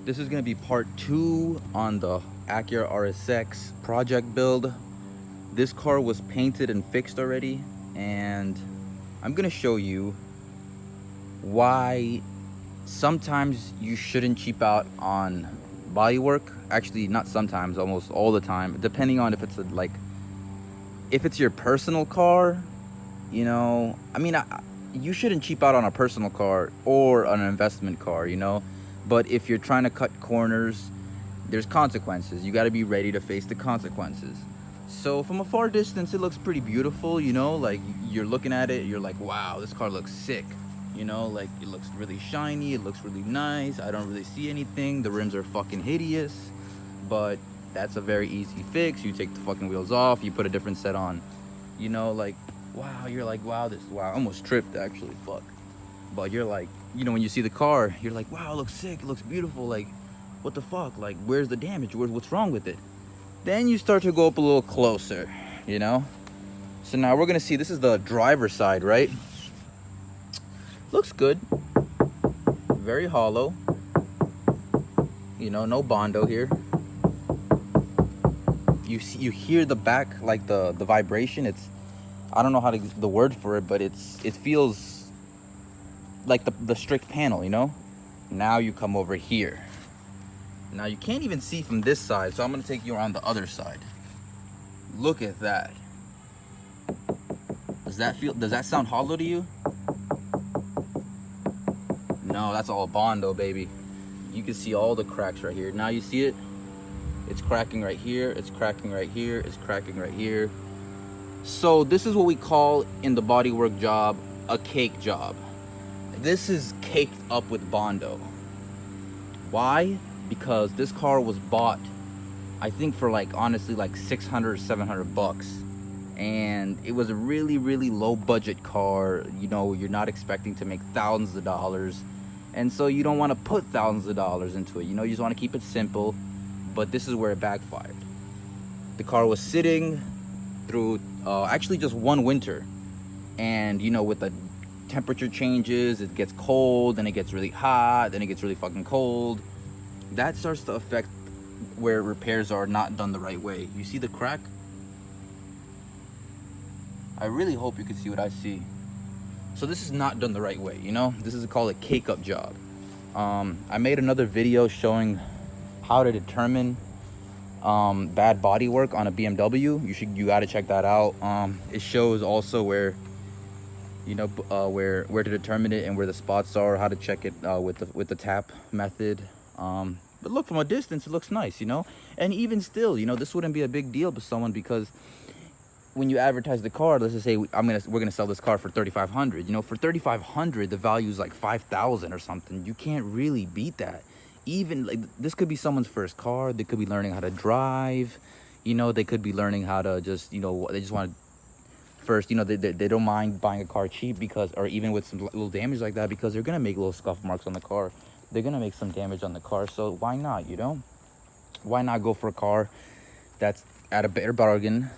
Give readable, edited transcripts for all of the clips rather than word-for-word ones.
This is gonna be part 2 on the Acura RSX project build. This car was painted and fixed already, and I'm gonna show you why sometimes you shouldn't cheap out on body work. Actually, not sometimes, almost all the time, depending on if it's if it's your personal car. You shouldn't cheap out on a personal car or an investment car, but if you're trying to cut corners, there's consequences. You got to be ready to face the consequences. So from a far distance, it looks pretty beautiful, like you're looking at it, you're like, wow, this car looks sick. Like it looks really shiny, it looks really nice. I don't really see anything. The rims are fucking hideous, but that's a very easy fix. You take the fucking wheels off, you put a different set on. Wow, you're like, wow, I almost tripped actually, fuck. But you're like, when you see the car, you're like, wow, it looks sick, it looks beautiful, like, what the fuck, like, where's the damage, what's wrong with it? Then you start to go up a little closer, So now we're gonna see, this is the driver's side, right? Looks good, very hollow, no bondo here. You hear the back, like the vibration. I don't know how to use the word for it, but it feels like the strict panel, Now you come over here. Now you can't even see from this side, so I'm gonna take you around the other side. Look at that. Does that sound hollow to you? No, that's all bondo, baby. You can see all the cracks right here. Now you see it? It's cracking right here, it's cracking right here, it's cracking right here. So this is what we call in the bodywork job a cake job. This is caked up with bondo. Why? Because this car was bought, I think, for honestly 600 or 700 bucks, and it was a really, really low budget car. You're not expecting to make thousands of dollars, and so you don't want to put thousands of dollars into it. You just want to keep it simple. But this is where it backfired. The car was sitting through actually just one winter, and with the temperature changes, it gets cold, then it gets really hot, then it gets really fucking cold. That starts to affect where repairs are not done the right way. You see the crack? I really hope you can see what I see. So this is not done the right way, This is called a cake up job. I made another video showing how to determine bad body work on a BMW. You got to check that out. It shows also where where to determine it and where the spots are, how to check it with the tap method. But look, from a distance it looks nice, and even still, this wouldn't be a big deal to someone, because when you advertise the car, let's just say we're gonna sell this car for $3,500. For $3,500, the value is like $5,000 or something. You can't really beat that. Even this could be someone's first car. They could be learning how to drive. They could be learning how to just they just want to first, they don't mind buying a car cheap, or even with some little damage like that, because they're gonna make little scuff marks on the car. They're gonna make some damage on the car. So why not? Why not go for a car that's at a better bargain,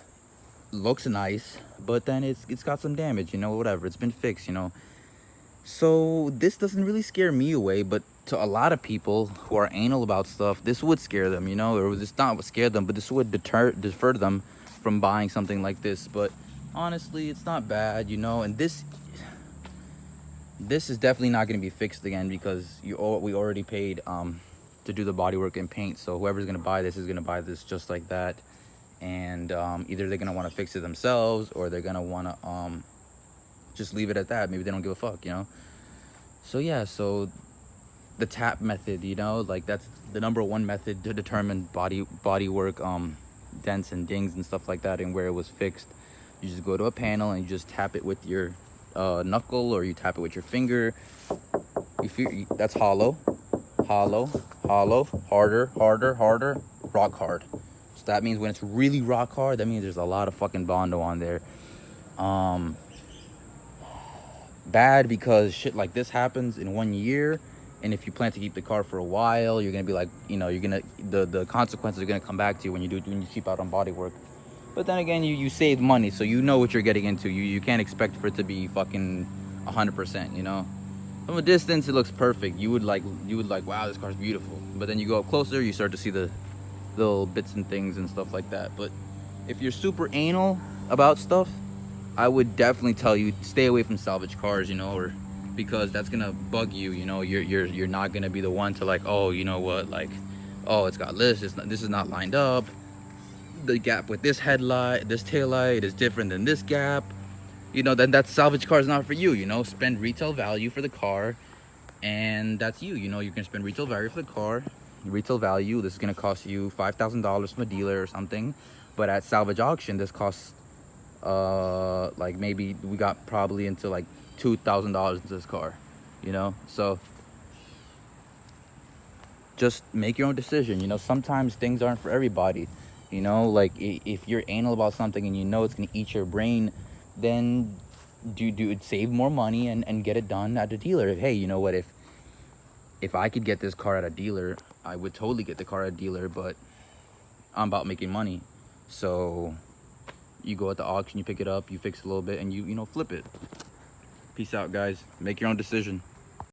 looks nice, but then it's got some damage, whatever, it's been fixed, So this doesn't really scare me away, but to a lot of people who are anal about stuff, this would scare them, or it's not what scared them, but this would deter them from buying something like this. But honestly, it's not bad, and this is definitely not going to be fixed again, because we already paid to do the bodywork and paint. So whoever's going to buy this is going to buy this just like that, and either they're going to want to fix it themselves, or they're going to want to just leave it at that. Maybe they don't give a fuck, So yeah, so the tap method, that's the number one method to determine body work, dents and dings and stuff like that, and where it was fixed. You just go to a panel and you just tap it with your knuckle, or you tap it with your finger. That's hollow, harder, rock hard. So that means when it's really rock hard, that means there's a lot of fucking bondo on there. Bad because shit like this happens in 1 year, and if you plan to keep the car for a while, you're gonna be like, the consequences are gonna come back to you when you cheap out on body work. But then again, you save money, so you know what you're getting into. You can't expect for it to be fucking 100%, From a distance, it looks perfect. You would like, wow, this car's beautiful. But then you go up closer, you start to see the little bits and things and stuff like that. But if you're super anal about stuff, I would definitely tell you stay away from salvage cars, you know, or because that's gonna bug you. You know, you're not gonna be the one to like, oh, you know what, like, oh, it's got this, this is not lined up. The gap with this headlight, this tail light is different than this gap. You know, then that salvage car is not for you. You know, spend retail value for the car, and that's you. You know, you can spend retail value for the car. Retail value, this is gonna cost you $5,000 from a dealer or something, but at salvage auction, this costs like maybe we got probably into like $2,000 into this car. You know, so just make your own decision. You know, sometimes things aren't for everybody. You know, like if you're anal about something and you know it's gonna eat your brain, then do save more money and get it done at a dealer. Hey, you know what, if I could get this car at a dealer, I would totally get the car at a dealer, but I'm about making money. So you go at the auction, you pick it up, you fix it a little bit, and you know, flip it. Peace out, guys. Make your own decision.